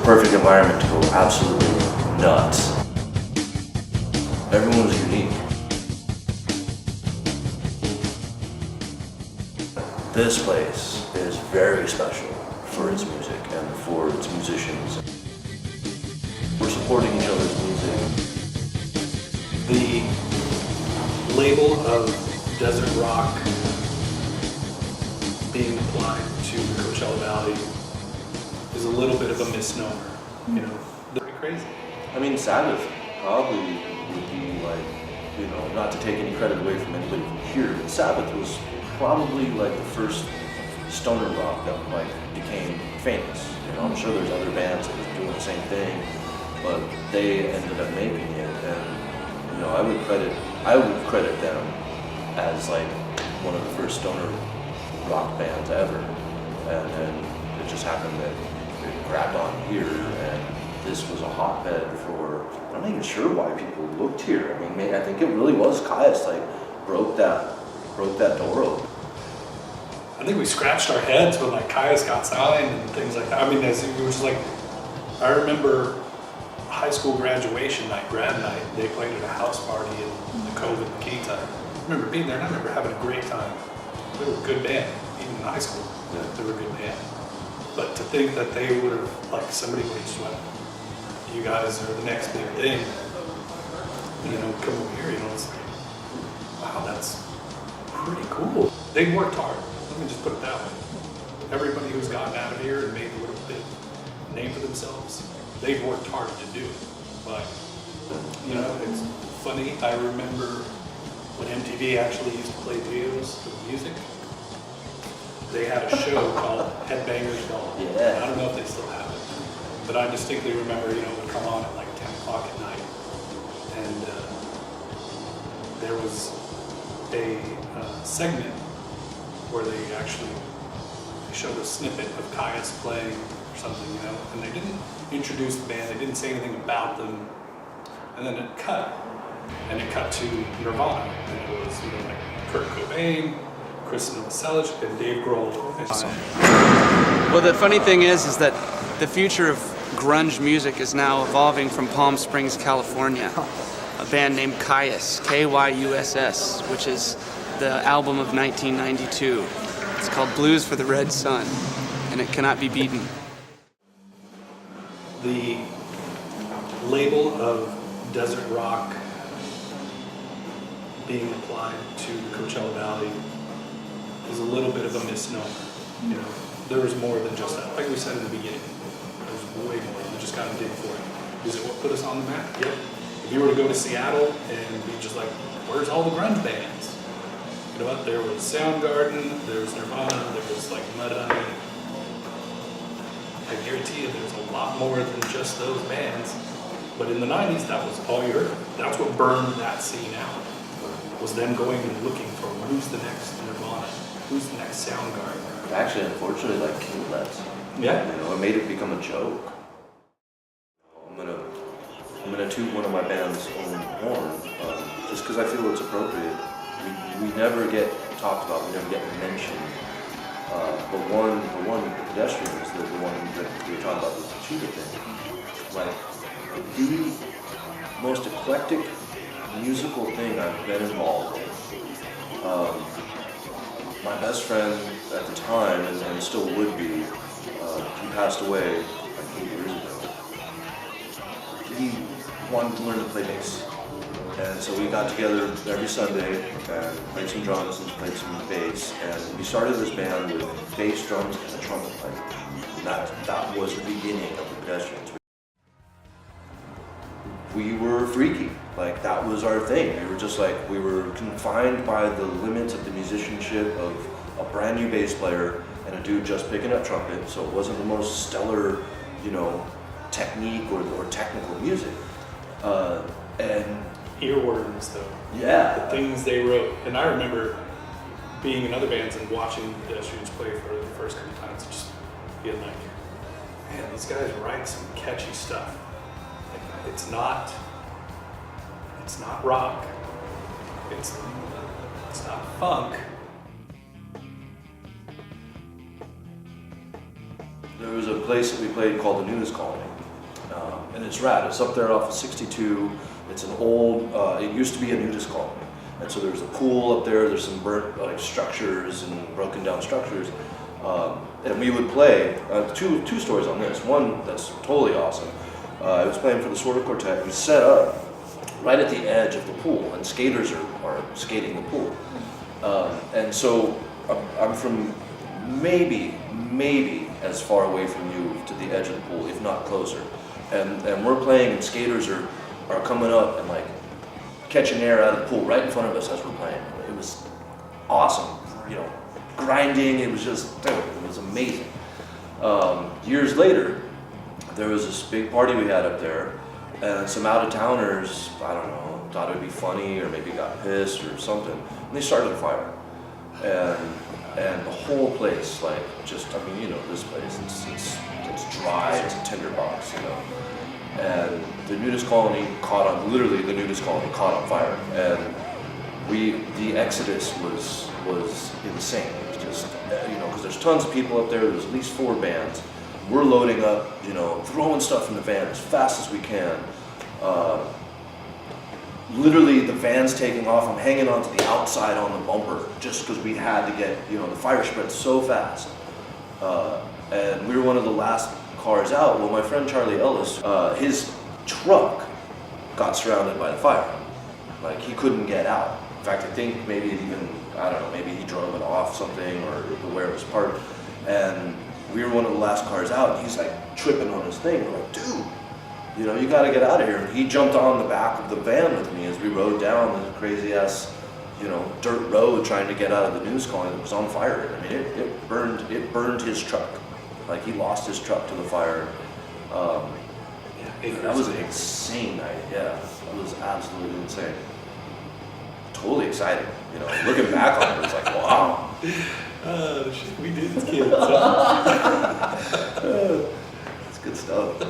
perfect environment to go absolutely nuts. Everyone was unique. This place is very special for its music and for its musicians. We're supporting each other's music. The label of desert rock being applied to the Coachella Valley is a little bit of a misnomer. You know, they're pretty crazy. I mean, Sabbath probably would be like, you know, not to take any credit away from anybody from here, but Sabbath was probably like the first stoner rock that like became famous. You know, I'm sure there's other bands that were doing the same thing, but they ended up making it, and you know, I would credit them as like one of the first stoner rock bands ever, and then it just happened that it grabbed on here, and this was a hotbed for, I'm not even sure why people looked here. I mean, I think it really was Caius, like, broke that door open. I think we scratched our heads when like Caius got signed and things like that. I mean, it was just like, I remember high school graduation night, grad night, they played at a house party in the COVID McKinney time. I remember being there and I remember having a great time. They were a good band, even in high school, they were a good band. But to think that they would have, like somebody would have just went, you guys are the next big thing, you know, come over here, you know, it's like, wow, that's pretty cool. They worked hard, let me just put it that way. Everybody who's gotten out of here and made a little bit name for themselves, they've worked hard to do it. But, you know, it's funny, I remember when MTV actually used to play videos of music, they had a show called Headbangers Ball. Yeah. I don't know if they still have it, but I distinctly remember, you know, it would come on at like 10 o'clock at night, and there was a segment where they showed a snippet of Caius playing or something, you know, and they didn't introduce the band, they didn't say anything about them, and then it cut to Nirvana, and it was, you know, like Kurt Cobain, Kristen Novoselic, and Dave Grohl. Well, the funny thing is that the future of grunge music is now evolving from Palm Springs, California. A band named Caius, K-Y-U-S-S, which is the album of 1992. It's called Blues for the Red Sun, and it cannot be beaten. The label of desert rock being applied to the Coachella Valley is a little bit of a misnomer. You know, there was more than just that. Like we said in the beginning, there's way more. You just gotta dig for it. Is it what put us on the map? Yep. If you were to go to Seattle and be just like, where's all the grunge bands? You know what? There was Soundgarden, there was Nirvana, there was like Mudhoney. I guarantee you there's a lot more than just those bands. But in the 90s, that was all you heard. That's what burned that scene out, was them going and looking for who's the next Nirvana, who's the next Soundgarden. Actually, unfortunately, like Kinglets. Yeah. You know, it made it become a joke. I'm gonna toot one of my band's own horn, just because I feel it's appropriate. We never get talked about, we never get mentioned. But the pedestrians, the one that we were talking about, the cheetah thing, like the most eclectic musical thing I've been involved in. My best friend at the time, and still would be, he passed away like 8 years ago. He wanted to learn to play bass. And so we got together every Sunday and played some drums and played some bass. And we started this band with bass, drums, and a trumpet player. And that was the beginning of the Pedestrians. We were freaky. Like, that was our thing. We were just like, we were confined by the limits of the musicianship of a brand new bass player and a dude just picking up trumpet, so it wasn't the most stellar, you know, technique or technical music. And Earworms, though. yeah. The things they wrote. And I remember being in other bands and watching the Pedestrians play for the first couple times, just being like, man, these guys write some catchy stuff. Like, it's not rock. It's not funk. There was a place that we played called the News Colony. and it's rad. It's up there off of 62. It's an old, it used to be a nudist colony. And so there's a pool up there, there's some burnt like structures and broken down structures. And we would play, two stories on this. One that's totally awesome. I was playing for the Sort of Quartet. We set up right at the edge of the pool, and skaters are skating the pool. And so I'm from maybe as far away from you to the edge of the pool, if not closer. And we're playing, and skaters are coming up and like catching air out of the pool right in front of us as we're playing. It was awesome, you know, grinding. It was just, dude, it was amazing. Years later, there was this big party we had up there, and some out-of-towners, I don't know, thought it'd be funny or maybe got pissed or something, and they started a fire. And the whole place, like, just, I mean, you know, this place, it's dry, it's a tinderbox, you know. And the nudist colony literally the nudist colony caught on fire. And the exodus was insane. It was just, you know, because there's tons of people up there, there's at least 4 bands. We're loading up, you know, throwing stuff in the van as fast as we can. Literally the van's taking off, I'm hanging onto the outside on the bumper just because we had to get, you know, the fire spread so fast. And we were one of the last cars out. Well, my friend Charlie Ellis, his truck got surrounded by the fire. Like, he couldn't get out. In fact, I think maybe I don't know, maybe he drove it off something or where it was parked. And we were one of the last cars out, and he's like tripping on his thing. We're like, dude, you know, you gotta get out of here. And he jumped on the back of the van with me as we rode down the crazy ass, you know, dirt road trying to get out of the news colony that was on fire. I mean, it burned his truck. Like, he lost his truck to the fire. That was an insane night, yeah. It was absolutely insane. Totally exciting, you know. Looking back on it, it's like, wow. Oh, shit, we did as kids. That's good stuff.